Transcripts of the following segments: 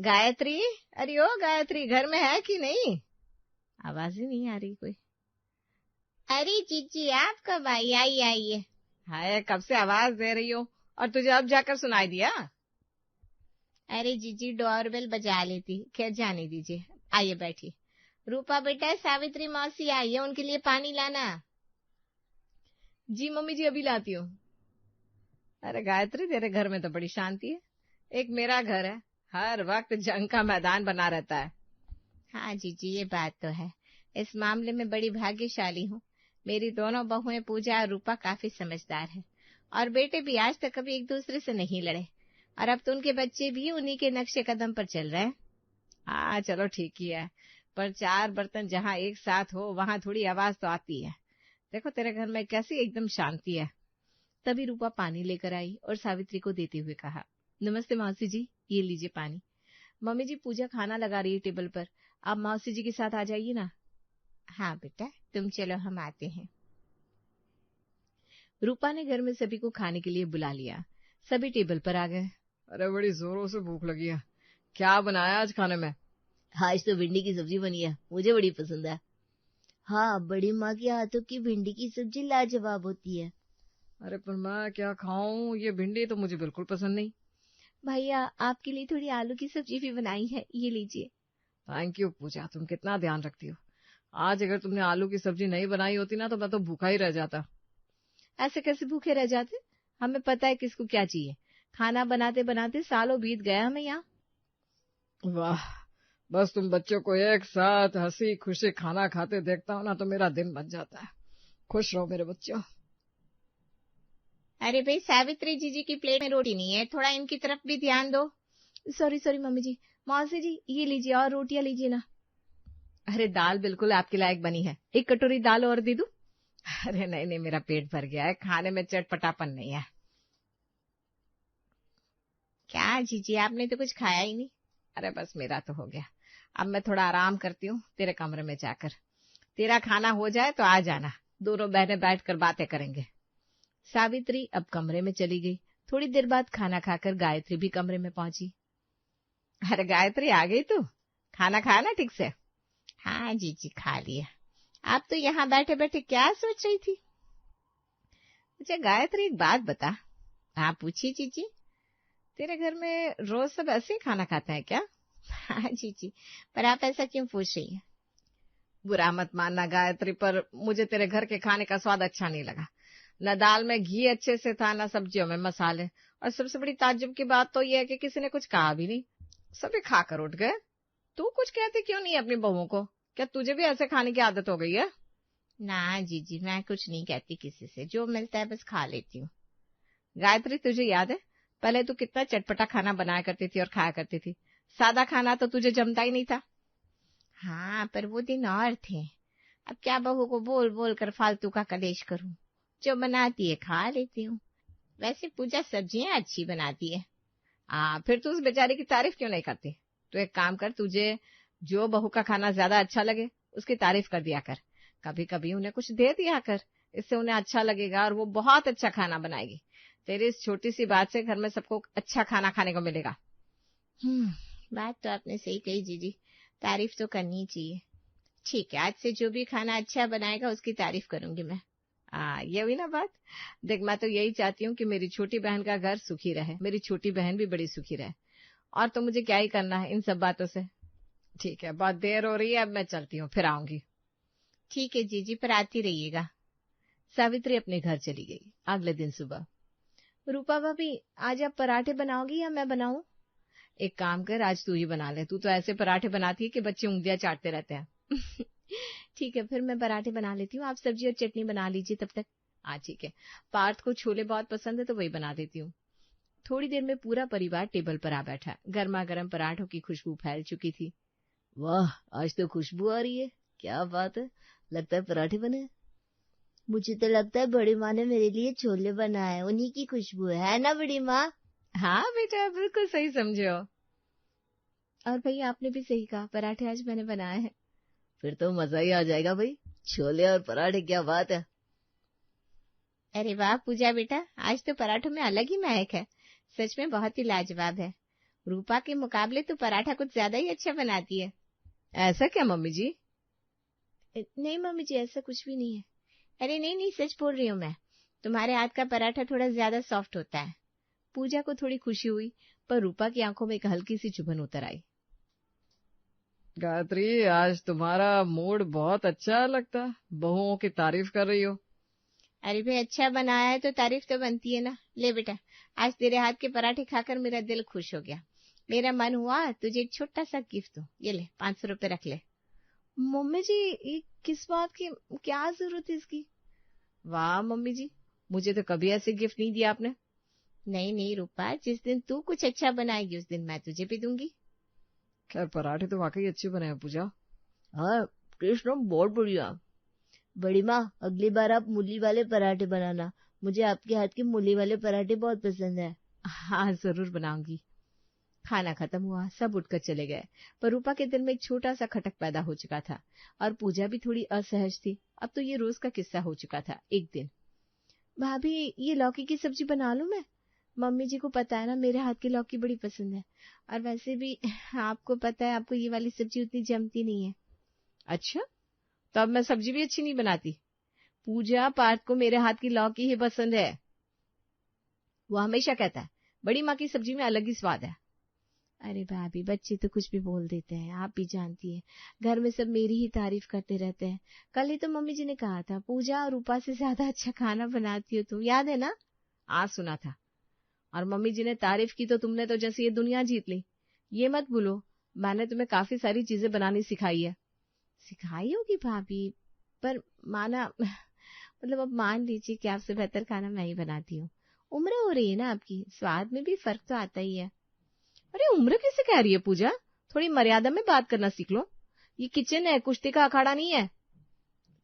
गायत्री, अरे ओ गायत्री, घर में है कि नहीं? आवाज ही नहीं आ रही कोई। अरे जीजी आप कब आई? आइए। हाय, कब से आवाज दे रही हो और तुझे अब जाकर सुनाई दिया? अरे जीजी डोरबेल बजा लेती। खैर जाने दीजिए, आइए बैठिए। रूपा बेटा, सावित्री मौसी आई है, उनके लिए पानी लाना। जी मम्मी जी, अभी लाती हूँ। अरे गायत्री, तेरे घर में तो बड़ी शांति है। एक मेरा घर है, हर वक्त जंग का मैदान बना रहता है। हाँ जीजी, ये बात तो है। इस मामले में बड़ी भाग्यशाली हूँ। मेरी दोनों बहुएं पूजा और रूपा काफी समझदार है, और बेटे भी आज तक कभी एक दूसरे से नहीं लड़े, और अब तो उनके बच्चे भी उन्हीं के नक्शे कदम पर चल रहे हैं। हाँ चलो ठीक ही है, पर 4 बर्तन जहाँ एक साथ हो वहां थोड़ी आवाज तो आती है। देखो तेरे घर में कैसी एकदम शांति है। तभी रूपा पानी लेकर आई और सावित्री को देते हुए कहा, नमस्ते मौसी जी, ये लीजिए पानी। मम्मी जी, पूजा खाना लगा रही है टेबल पर, आप मौसी जी के साथ आ जाइए ना। हाँ बेटा, तुम चलो, हम आते हैं। रूपा ने घर में सभी को खाने के लिए बुला लिया। सभी टेबल पर आ गए। अरे बड़ी जोरों से भूख लगी है, क्या बनाया आज खाने में? आज तो भिंडी की सब्जी बनी है, मुझे बड़ी पसंद है। हाँ, बड़ी माँ के हाथों की भिंडी की सब्जी लाजवाब होती है। अरे पर मैं क्या खाऊं, ये भिंडी तो मुझे बिल्कुल पसंद नहीं। भैया, आपके लिए थोड़ी आलू की सब्जी भी बनाई है, ये लीजिए। थैंक यू पूजा, तुम कितना ध्यान रखती हो। आज अगर तुमने आलू की सब्जी नहीं बनाई होती ना तो मैं तो भूखा ही रह जाता। ऐसे कैसे भूखे रह जाते? हमें पता है किसको क्या चाहिए। खाना बनाते बनाते सालों बीत गया हमें यहाँ। वाह, बस तुम बच्चों को एक साथ हंसी खुशी खाना खाते देखता हूँ ना तो मेरा दिन बन जाता है। खुश रहो मेरे बच्चों। अरे भाई, सावित्री जीजी की प्लेट में रोटी नहीं है, थोड़ा इनकी तरफ भी ध्यान दो। सॉरी मम्मी जी। मौसी जी, ये लीजिए और रोटियां लीजिए ना। अरे दाल बिल्कुल आपके लायक बनी है, एक कटोरी दाल और दे दूं? अरे नहीं, मेरा पेट भर गया है, खाने में चटपटापन नहीं है। क्या जीजी, आपने तो कुछ खाया ही नहीं। अरे बस मेरा तो हो गया, अब मैं थोड़ा आराम करती हूँ तेरे कमरे में जाकर। तेरा खाना हो जाए तो आ जाना, दोनों बहनें बैठकर बातें करेंगे। सावित्री अब कमरे में चली गई। थोड़ी देर बाद खाना खाकर गायत्री भी कमरे में पहुंची। अरे गायत्री, आ गई तू? खाना खाया ना ठीक से? हाँ जीजी, खा लिया। आप तो यहाँ बैठे बैठे क्या सोच रही थी? अच्छा गायत्री, एक बात बता। हाँ पूछिए जीजी। तेरे घर में रोज सब ऐसे ही खाना खाते हैं क्या? हाँ जीजी, पर आप ऐसा क्यों पूछ रही हैं? बुरा मत मानना गायत्री, पर मुझे तेरे घर के खाने का स्वाद अच्छा नहीं लगा। न दाल में घी अच्छे से था, न सब्जियों में मसाले, और सबसे बड़ी ताज्जुब की बात तो यह है कि किसी ने कुछ कहा भी नहीं, सभी खाकर उठ गए। तू कुछ कहती क्यों नहीं अपनी बहू को? क्या तुझे भी ऐसे खाने की आदत हो गई है? ना जीजी, मैं कुछ नहीं कहती किसी से, जो मिलता है बस खा लेती हूँ। गायत्री, तुझे याद है पहले तू कितना चटपटा खाना बनाया करती थी और खाया करती थी? सादा खाना तो तुझे जमता ही नहीं था। हाँ, पर वो दिन और थे। अब क्या बहू को बोल बोल कर फालतू का कलेश करूं? जो बनाती है खा लेती हूँ। वैसे पूजा सब्जियां अच्छी बनाती है। फिर तू उस बेचारी की तारीफ क्यों नहीं करती? तो एक काम कर, तुझे जो बहू का खाना ज्यादा अच्छा लगे उसकी तारीफ कर दिया कर। कभी कभी उन्हें कुछ दे दिया कर, इससे उन्हें अच्छा लगेगा और वो बहुत अच्छा खाना बनाएगी। तेरी इस छोटी सी बात से घर में सबको अच्छा खाना खाने को मिलेगा। बात तो आपने सही कही जीजी, तारीफ तो करनी चाहिए। ठीक है, आज से जो भी खाना अच्छा बनाएगा उसकी तारीफ करूंगी मैं। ये हुई ना बात। देख, मैं तो यही चाहती हूँ कि मेरी छोटी बहन का घर सुखी रहे, मेरी छोटी बहन भी बड़ी सुखी रहे, और तो मुझे क्या ही करना है इन सब बातों से। ठीक है, बहुत देर हो रही है, अब मैं चलती हूँ, फिर आऊंगी। ठीक है जीजी, पर आती रहिएगा। सावित्री अपने घर चली गई। अगले दिन सुबह, रूपा भाभी, आज आप पराठे बनाओगी या मैं बनाऊं? एक काम कर, आज तू ही बना ले, तू तो ऐसे पराठे बनाती है कि बच्चे उंगलियां चाटते रहते हैं। ठीक है, फिर मैं पराठे बना लेती हूँ, आप सब्जी और चटनी बना लीजिए तब तक। ठीक है। पार्थ को छोले बहुत पसंद है तो वही बना देती हूँ। थोड़ी देर में पूरा परिवार टेबल पर आ बैठा। गर्मा गर्म पराठों की खुशबू फैल चुकी थी। वाह, आज तो खुशबू आ रही है, क्या बात है, लगता है पराठे बने। मुझे तो लगता है बड़ी माँ ने मेरे लिए छोले बनाए, उन्हीं की खुशबू है ना बड़ी माँ? हाँ बेटा, बिल्कुल सही समझे हो। और भैया, आपने भी सही कहा, पराठे आज मैंने बनाए हैं। फिर तो मजा ही आ जाएगा भाई, छोले और पराठे, क्या बात है। अरे वाह पूजा बेटा, आज तो पराठों में अलग ही महक है, सच में बहुत ही लाजवाब है। रूपा के मुकाबले तो पराठा कुछ ज्यादा ही अच्छा बनाती है। ऐसा क्या मम्मी जी? नहीं मम्मी जी, ऐसा कुछ भी नहीं है। अरे नहीं, सच बोल रही हूँ मैं। तुम्हारे हाथ का पराठा थोड़ा ज्यादा सॉफ्ट होता है। पूजा को थोड़ी खुशी हुई, पर रूपा की आंखों में एक हल्की सी चुभन उतर आई। गायत्री, आज तुम्हारा मूड बहुत अच्छा लगता, बहुओं की तारीफ कर रही हो। अरे भाई, अच्छा बनाया है तो तारीफ तो बनती है ना। ले बेटा, आज तेरे हाथ के पराठे खाकर मेरा दिल खुश हो गया। मेरा मन हुआ तुझे एक छोटा सा गिफ्ट दूं। ये ले, 500 रुपए रख ले। मम्मी जी, ये किस बात की, क्या जरूरत है इसकी? वाह मम्मी जी, मुझे तो कभी ऐसे गिफ्ट नहीं दिया आपने। नहीं रूपा, जिस दिन तू कुछ अच्छा बनाएगी उस दिन मैं तुझे भी दूंगी। खैर, पराठे तो वाकई अच्छे बने हैं पूजा। हाँ, टेस्ट ना बहुत बढ़िया। बड़ी माँ, अगली बार आप मूली वाले पराठे बनाना। मुझे आपके हाथ के मूली वाले पराठे बहुत पसंद है। हाँ, जरूर बनाऊंगी। खाना खत्म हुआ, सब उठकर चले गए, पर रूपा के दिल में एक छोटा सा खटक पैदा हो चुका था और पूजा भी थोड़ी असहज थी। अब तो ये रोज का किस्सा हो चुका था। एक दिन, भाभी ये लौकी की सब्जी बना लूं मैं? मम्मी जी को पता है ना, मेरे हाथ की लौकी बड़ी पसंद है, और वैसे भी आपको पता है आपको ये वाली सब्जी उतनी जमती नहीं है। अच्छा, तो अब मैं सब्जी भी अच्छी नहीं बनाती? पूजा, पार्थ को मेरे हाथ की लौकी ही पसंद है। वो हमेशा कहता है बड़ी माँ की सब्जी में अलग ही स्वाद है। अरे भाभी, बच्चे तो कुछ भी बोल देते हैं, आप भी जानती है। घर में सब मेरी ही तारीफ करते रहते हैं। कल ही तो मम्मी जी ने कहा था, पूजा और रूपा से ज्यादा अच्छा खाना बनाती हो तुम, याद है ना? आज सुना था। और मम्मी जी ने तारीफ की तो तुमने तो जैसे ये दुनिया जीत ली। ये मत भूलो, मैंने तुम्हें काफी सारी चीजें बनानी सिखाई है। सिखाई होगी भाभी, पर माना मतलब अब मान लीजिए कि आपसे बेहतर खाना मैं ही बनाती हूँ। उम्र हो रही है ना आपकी, स्वाद में भी फर्क तो आता ही है। अरे उम्र कैसे कह रही है पूजा? थोड़ी मर्यादा में बात करना सीख लो। ये किचन है, कुश्ती का अखाड़ा नहीं है।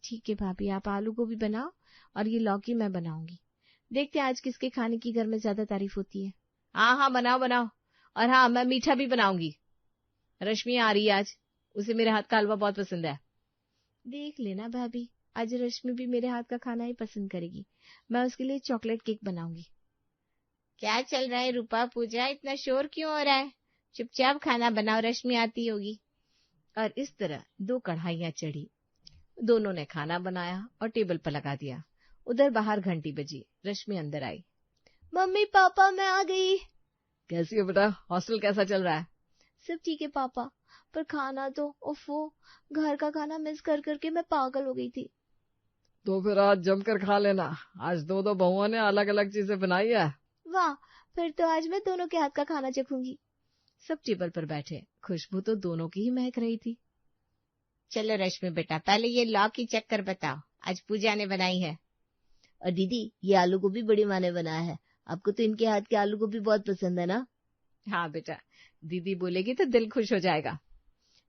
ठीक है भाभी, आप आलू गोभी बनाओ और ये लौकी मैं बनाऊंगी। देखते हैं आज किसके खाने की घर में ज्यादा तारीफ होती है। हाँ, बनाओ। और हाँ, मैं मीठा भी बनाऊंगी। रश्मि आ रही है आज, उसे मेरे हाथ का हलवा बहुत पसंद है। देख लेना भाभी, आज रश्मि भी मेरे हाथ का खाना ही पसंद करेगी। मैं उसके लिए चॉकलेट केक बनाऊंगी। क्या चल रहा है रूपा? पूजा, इतना शोर क्यों हो रहा है? चुपचाप खाना बनाओ, रश्मि आती होगी। और इस तरह 2 कढ़ाइयां चढ़ी। दोनों ने खाना बनाया और टेबल पर लगा दिया। उधर बाहर घंटी बजी। रश्मि अंदर आई। मम्मी पापा, मैं आ गई। कैसी हो बेटा? हॉस्टल कैसा चल रहा है? सब ठीक है पापा, पर खाना तो उफ़ो, घर का खाना मिस कर करके मैं पागल हो गई थी। तो फिर आज जमकर खा लेना। आज 2 बहुओं ने अलग अलग चीजें बनाई है। वाह, फिर तो आज मैं दोनों के हाथ का खाना चखूंगी। सब टेबल पर बैठे। खुशबू तो दोनों की ही महक रही थी। चलो रश्मि बेटा, पहले ये लौकी चख कर बताओ, आज पूजा ने बनाई है। और दीदी, ये आलू गोभी बड़ी माँ ने बनाया है। आपको तो इनके हाथ के आलू गोभी बहुत पसंद है ना? हाँ बेटा, दीदी बोलेगी तो दिल खुश हो जाएगा।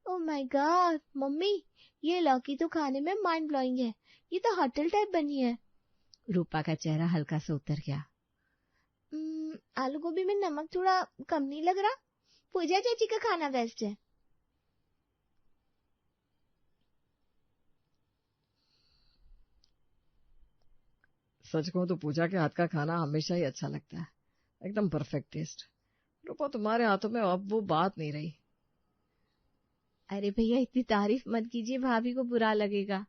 ओह माय गॉड मम्मी, ये लौकी तो खाने में माइंड ब्लोइंग है। ये तो होटल टाइप बनी है। रूपा का चेहरा हल्का सा उतर गया। आलू गोभी में नमक थोड़ा कम नहीं लग रहा? पूजा चाची का खाना बेस्ट है। सच कहूं तो पूजा के हाथ का खाना हमेशा ही अच्छा लगता है, एकदम परफेक्ट टेस्ट। रूपा, तुम्हारे हाथों में अब वो बात नहीं रही। अरे भैया, इतनी तारीफ मत कीजिए, भाभी को बुरा लगेगा।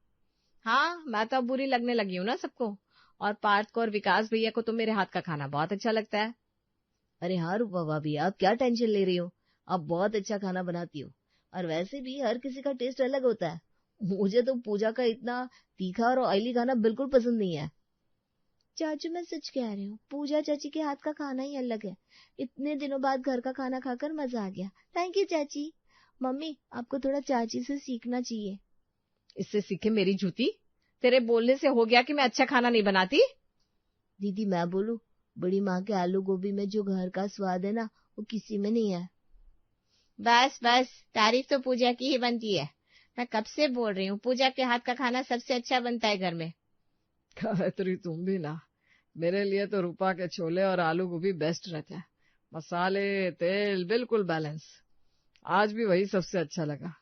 हाँ, मैं तो अब बुरी लगने लगी हूँ ना सबको। और पार्थ को और विकास भैया को तो मेरे हाथ का खाना बहुत अच्छा लगता है। अरे हाँ रूपा भाभी, आप क्या टेंशन ले रही हो? आप बहुत अच्छा खाना बनाती हो, और वैसे भी हर किसी का टेस्ट अलग होता है। मुझे तो पूजा का इतना तीखा और ऑयली खाना बिल्कुल पसंद नहीं है। चाचू, मैं सच कह रही हूँ, पूजा चाची के हाथ का खाना ही अलग है। इतने दिनों बाद घर का खाना खाकर मजा आ गया। थैंक यू चाची। मम्मी, आपको थोड़ा चाची से सीखना चाहिए। इससे सीखे मेरी जूती? तेरे बोलने से हो गया कि मैं अच्छा खाना नहीं बनाती? दीदी मैं बोलूं, बड़ी माँ के आलू गोभी में जो घर का स्वाद है ना, वो किसी में नहीं है। बस तारीफ तो पूजा की ही बनती है। मैं कब से बोल रही हूँ, पूजा के हाथ का खाना सबसे अच्छा बनता है घर में। गायत्री, तुम भी ना। मेरे लिए तो रूपा के छोले और आलू गोभी बेस्ट रहता है। मसाले, तेल बिल्कुल बैलेंस। आज भी वही सबसे अच्छा लगा।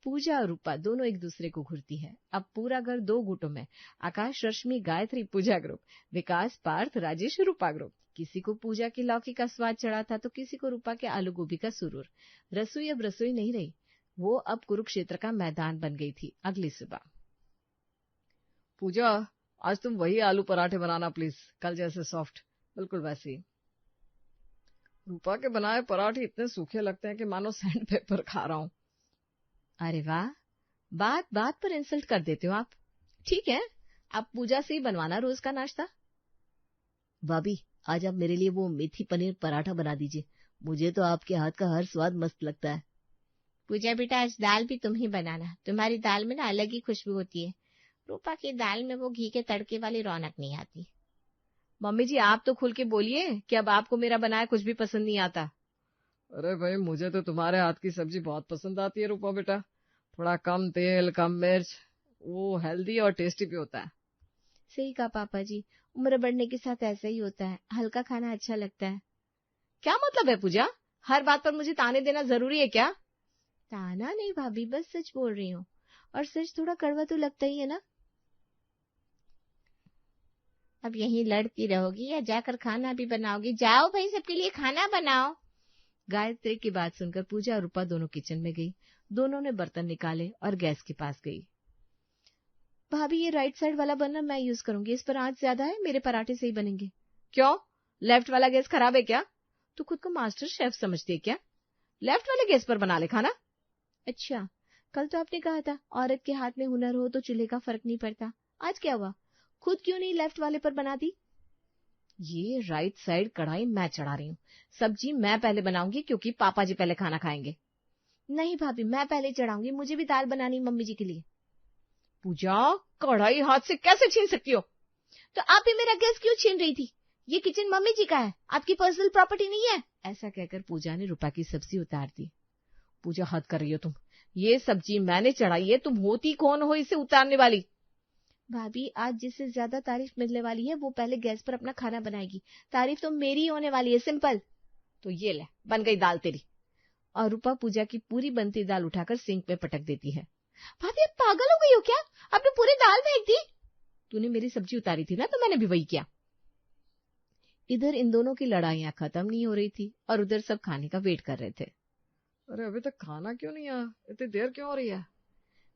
पूजा और रूपा दोनों एक दूसरे को घूरती है। अब पूरा घर 2 गुटों में। आकाश, रश्मि, गायत्री पूजा ग्रुप, विकास, पार्थ, राजेश, रूपा ग्रुप। किसी को पूजा की लौकी का स्वाद चढ़ा था तो किसी को रूपा के आलू गोभी का सुरूर। रसोई अब रसोई नहीं रही, वो अब कुरुक्षेत्र का मैदान बन गई थी। अगली सुबह, पूजा, आज तुम वही आलू पराठे बनाना प्लीज, कल जैसे सॉफ्ट, बिल्कुल वैसे ही। रूपा के बनाए पराठे इतने सूखे लगते हैं कि मानो सैंड पेपर खा रहा हूं। अरे वाह, बात बात पर इंसल्ट कर देते हो आप। ठीक है, आप पूजा से ही बनवाना रोज का नाश्ता। भाभी, आज आप मेरे लिए वो मेथी पनीर पराठा बना दीजिए, मुझे तो आपके हाथ का हर स्वाद मस्त लगता है। पूजा बेटा, आज दाल भी तुम ही बनाना, तुम्हारी दाल में ना अलग ही खुशबू होती है। रूपा की दाल में वो घी के तड़के वाली रौनक नहीं आती। मम्मी जी, आप तो खुल के बोलिए कि अब आपको मेरा बनाया कुछ भी पसंद नहीं आता। अरे भाई, मुझे तो तुम्हारे हाथ की सब्जी बहुत पसंद आती है रूपा बेटा, थोड़ा कम तेल कम मिर्च, वो हेल्दी और टेस्टी भी होता है। सही कहा पापा जी, उम्र बढ़ने के साथ ऐसा ही होता है, हल्का खाना अच्छा लगता है। क्या मतलब है पूजा, हर बात पर मुझे ताने देना जरूरी है क्या? ताना नहीं भाभी, बस सच बोल रही हूँ, और सच थोड़ा कड़वा तो लगता ही है ना। अब यहीं लड़ती रहोगी या जाकर खाना भी बनाओगी? जाओ भाई, सबके लिए खाना बनाओ। गायत्री की बात सुनकर पूजा और रूपा दोनों किचन में गई। दोनों ने बर्तन निकाले और गैस के पास गई। भाभी, ये राइट साइड वाला बर्नर मैं यूज करूंगी, इस पर आंच ज्यादा है, मेरे पराठे सही बनेंगे। क्यों, लेफ्ट वाला गैस खराब है क्या? तू खुद को मास्टर शेफ समझती है क्या? लेफ्ट वाले गैस पर बना ले खाना। अच्छा, कल तो आपने कहा था औरत के हाथ में हुनर हो तो चूल्हे का फर्क नहीं पड़ता, आज क्या हुआ? खुद क्यों नहीं लेफ्ट वाले पर बना दी? ये राइट साइड कढ़ाई मैं चढ़ा रही हूँ, सब्जी मैं पहले बनाऊंगी क्योंकि पापा जी पहले खाना खाएंगे। नहीं भाभी, मैं पहले चढ़ाऊंगी, मुझे भी दाल बनानी मम्मी जी के लिए। पूजा, कढ़ाई हाथ से कैसे छीन सकती हो? तो आप ही मेरा गैस क्यों छीन रही थी? ये किचन मम्मी जी का है, आपकी पर्सनल प्रॉपर्टी नहीं है। ऐसा कहकर पूजा ने रूपा की सब्जी उतार दी। पूजा, हद कर रही हो तुम, ये सब्जी मैंने चढ़ाई है, तुम होती कौन हो इसे उतारने वाली? भाभी, आज जिससे ज्यादा तारीफ मिलने वाली है वो पहले गैस पर अपना खाना बनाएगी, तारीफ तो मेरी ही होने वाली है, सिंपल। तो ये ले, बन गई दाल तेरी। और रूपा पूजा की पूरी बनती दाल उठाकर सिंक में पटक देती है। भाभी, आप पागल हो गई हो क्या? आपने पूरी दाल फेंक दी। तूने मेरी सब्जी उतारी थी ना, तो मैंने भी वही किया। इधर इन दोनों की लड़ाइयां खत्म नहीं हो रही थी और उधर सब खाने का वेट कर रहे थे। अरे अभी तक खाना क्यों नहीं आया, इतनी देर क्यों हो रही है?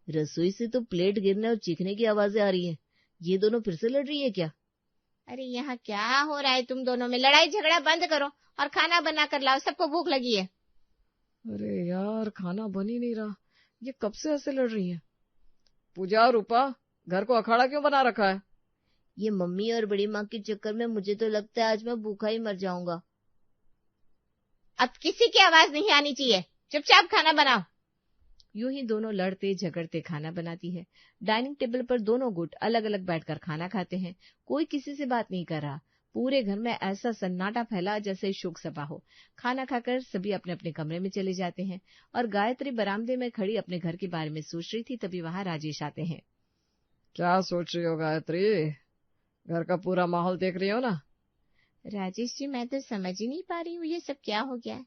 रसोई से तो प्लेट गिरने और चीखने की आवाजें आ रही है, ये दोनों फिर से लड़ रही है क्या? अरे यहाँ क्या हो रहा है तुम दोनों में? लड़ाई झगड़ा बंद करो और खाना बना कर लाओ, सबको भूख लगी है। अरे यार, खाना बन ही नहीं रहा, ये कब से ऐसे लड़ रही है? पूजा, रूपा, घर को अखाड़ा क्यों बना रखा है? ये मम्मी और बड़ी माँ के चक्कर में मुझे तो लगता है आज मैं भूखा ही मर जाऊंगा। अब किसी की आवाज नहीं आनी चाहिए, चुपचाप खाना बनाओ। यूं ही दोनों लड़ते झगड़ते खाना बनाती है। डाइनिंग टेबल पर दोनों गुट अलग अलग बैठकर खाना खाते हैं। कोई किसी से बात नहीं कर रहा। पूरे घर में ऐसा सन्नाटा फैला जैसे शोक सभा हो। खाना खाकर सभी अपने अपने कमरे में चले जाते हैं और गायत्री बरामदे में खड़ी अपने घर के बारे में सोच रही थी, तभी वहां राजेश आते हैं। क्या सोच रही हो गायत्री? घर का पूरा माहौल देख रही हो ना? राजेश जी, मैं तो समझ ही नहीं पा रही हूँ ये सब क्या हो गया है।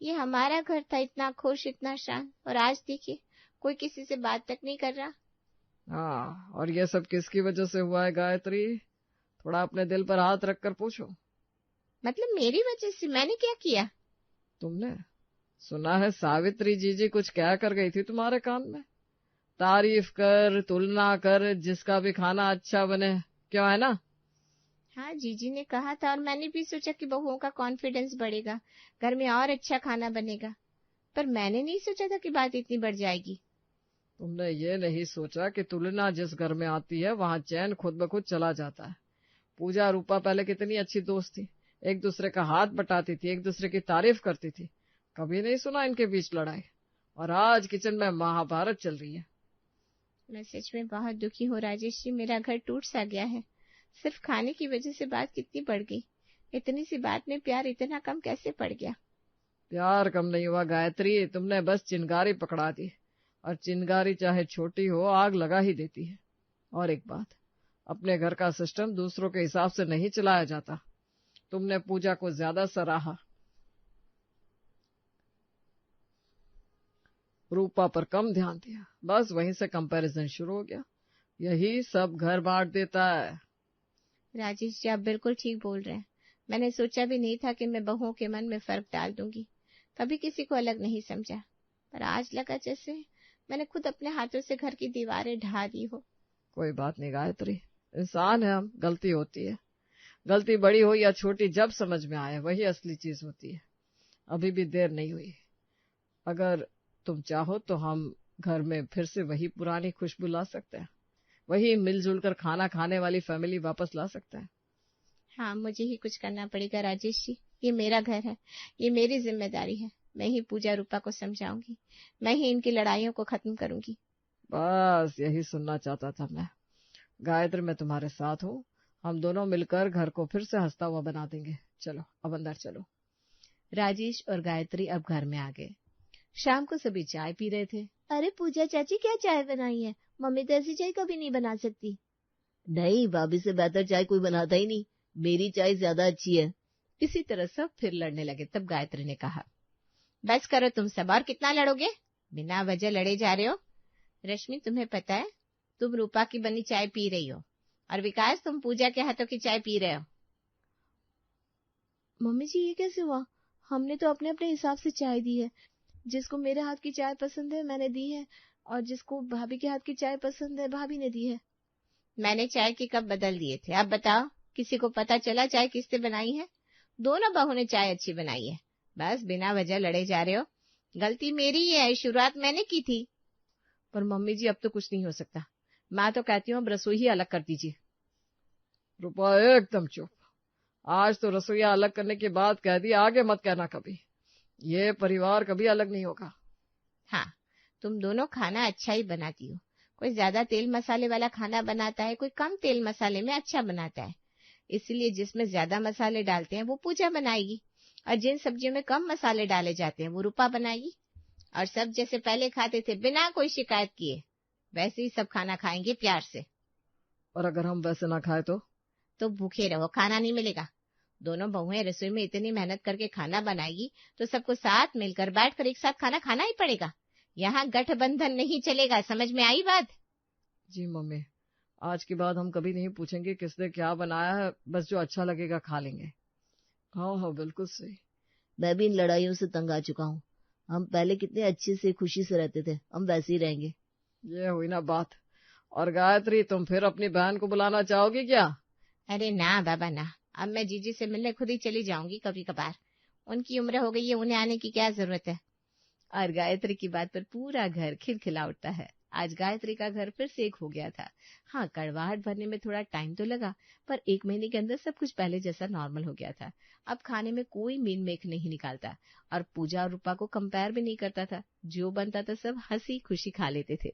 ये हमारा घर था, इतना खुश इतना शांत, और आज देखिए कोई किसी से बात तक नहीं कर रहा। हाँ, और ये सब किसकी वजह से हुआ है गायत्री? थोड़ा अपने दिल पर हाथ रखकर पूछो। मतलब मेरी वजह से? मैंने क्या किया? तुमने सुना है सावित्री जीजी कुछ क्या कर गई थी तुम्हारे कान में? तारीफ कर, तुलना कर, जिसका भी खाना अच्छा बने, क्यों है ना? हाँ, जीजी ने कहा था और मैंने भी सोचा कि बहुओं का कॉन्फिडेंस बढ़ेगा, घर में और अच्छा खाना बनेगा, पर मैंने नहीं सोचा था कि बात इतनी बढ़ जाएगी। तुमने ये नहीं सोचा कि तुलना जिस घर में आती है वहां चैन खुद ब खुद चला जाता है। पूजा रूपा पहले कितनी अच्छी दोस्त थी, एक दूसरे का हाथ बटाती थी, एक दूसरे की तारीफ करती थी, कभी नहीं सुना इनके बीच लड़ाई, और आज किचन में महाभारत चल रही है। मैं सच में बहुत दुखी हूँ राजेश जी, मेरा घर टूट सा गया है। सिर्फ खाने की वजह से बात कितनी बढ़ गई। इतनी सी बात में प्यार इतना कम कैसे पड़ गया? प्यार कम नहीं हुआ गायत्री, तुमने बस चिंगारी पकड़ा दी, और चिंगारी चाहे छोटी हो आग लगा ही देती है। और एक बात, अपने घर का सिस्टम दूसरों के हिसाब से नहीं चलाया जाता। तुमने पूजा को ज्यादा सराहा, रूपा पर कम ध्यान दिया, बस वहीं से कंपैरिजन शुरू हो गया। यही सब घर बांट देता है। राजेश जी, आप बिल्कुल ठीक बोल रहे हैं। मैंने सोचा भी नहीं था कि मैं बहुओं के मन में फर्क डाल दूंगी, कभी किसी को अलग नहीं समझा, पर आज लगा जैसे मैंने खुद अपने हाथों से घर की दीवारें ढा दी हो। कोई बात नहीं गायत्री, इंसान है हम, गलती होती है। गलती बड़ी हो या छोटी, जब समझ में आए वही असली चीज होती है। अभी भी देर नहीं हुई। अगर तुम चाहो तो हम घर में फिर से वही पुरानी खुशबू ला सकते हैं, वही मिलजुल कर खाना खाने वाली फैमिली वापस ला सकते हैं। हाँ, मुझे ही कुछ करना पड़ेगा राजेश जी, ये मेरा घर है, ये मेरी जिम्मेदारी है। मैं ही पूजा रूपा को समझाऊंगी, मैं ही इनकी लड़ाइयों को खत्म करूंगी। बस यही सुनना चाहता था मैं। गायत्री, मैं तुम्हारे साथ हूँ, हम दोनों मिलकर घर को फिर से हंसता हुआ बना देंगे। चलो अब अंदर चलो। राजेश और गायत्री अब घर में आ गए। शाम को सभी चाय पी रहे थे। अरे पूजा चाची, क्या चाय बनाई है? मम्मी तो ऐसी चाय कभी नहीं बना सकती। नहीं, भाभी से बेहतर चाय कोई बनाता ही नहीं, मेरी चाय ज्यादा अच्छी है। इसी तरह सब फिर लड़ने लगे। तब गायत्री ने कहा, बस करो तुम सब, और कितना लड़ोगे? बिना वजह लड़े जा रहे हो। रश्मि, तुम्हें पता है तुम रूपा की बनी चाय पी रही हो, और विकास तुम पूजा के हाथों की चाय पी रहे हो। मम्मी जी, ये कैसे हुआ? हमने तो अपने अपने हिसाब से चाय दी है। जिसको मेरे हाथ की चाय पसंद है मैंने दी है, और जिसको भाभी के हाथ की चाय पसंद है भाभी ने दी है। मैंने चाय के कप बदल दिए थे। अब बताओ, किसी को पता चला चाय किससे बनाई है? दोनों बहू ने चाय अच्छी बनाई है। बस बिना वजह लड़े जा रहे हो। गलती मेरी ही है, शुरुआत मैंने की थी। पर मम्मी जी अब तो कुछ नहीं हो सकता। मैं तो कहती हूँ अब रसोई ही अलग कर दीजिए। रूपा एकदम चुप। आज तो रसोईया अलग करने की बात कह दी, आगे मत कहना कभी। ये परिवार कभी अलग नहीं होगा। हाँ, तुम दोनों खाना अच्छा ही बनाती हो। कोई ज्यादा तेल मसाले वाला खाना बनाता है, कोई कम तेल मसाले में अच्छा बनाता है। इसलिए जिसमें ज्यादा मसाले डालते हैं वो पूजा बनाएगी, और जिन सब्जियों में कम मसाले डाले जाते हैं वो रूपा बनाएगी। और सब जैसे पहले खाते थे बिना कोई शिकायत किए, वैसे ही सब खाना खाएंगे प्यार से। और अगर हम वैसे ना खाए तो भूखे रहो, खाना नहीं मिलेगा। दोनों बहुएं रसोई में इतनी मेहनत करके खाना बनाएगी तो सबको साथ मिलकर बैठकर एक साथ खाना खाना ही पड़ेगा। यहाँ गठबंधन नहीं चलेगा, समझ में आई बात? जी मम्मी, आज के बाद हम कभी नहीं पूछेंगे किसने क्या बनाया है, बस जो अच्छा लगेगा खा लेंगे। हाँ हाँ, बिल्कुल सही। मैं भी इन लड़ाइयों से तंग आ चुका हूँ। हम पहले कितने अच्छे से खुशी से रहते थे, हम वैसे ही रहेंगे। ये हुई ना बात। और गायत्री, तुम फिर अपनी बहन को बुलाना चाहोगी क्या? अरे ना बाबा ना, अब मैं जीजी से मिलने खुद ही चली जाऊंगी कभी कभार। उनकी उम्र हो गई है, उन्हें आने की क्या जरूरत है। और गायत्री की बात पर पूरा घर खिलखिला उठता है। आज गायत्री का घर फिर से एक हो गया था। हाँ, कड़वाहट भरने में थोड़ा टाइम तो लगा, पर 1 महीने के अंदर सब कुछ पहले जैसा नॉर्मल हो गया था। अब खाने में कोई मीन मेख नहीं निकालता, और पूजा और रूपा को कंपेयर भी नहीं करता था। जो बनता था सब हंसी खुशी खा लेते थे।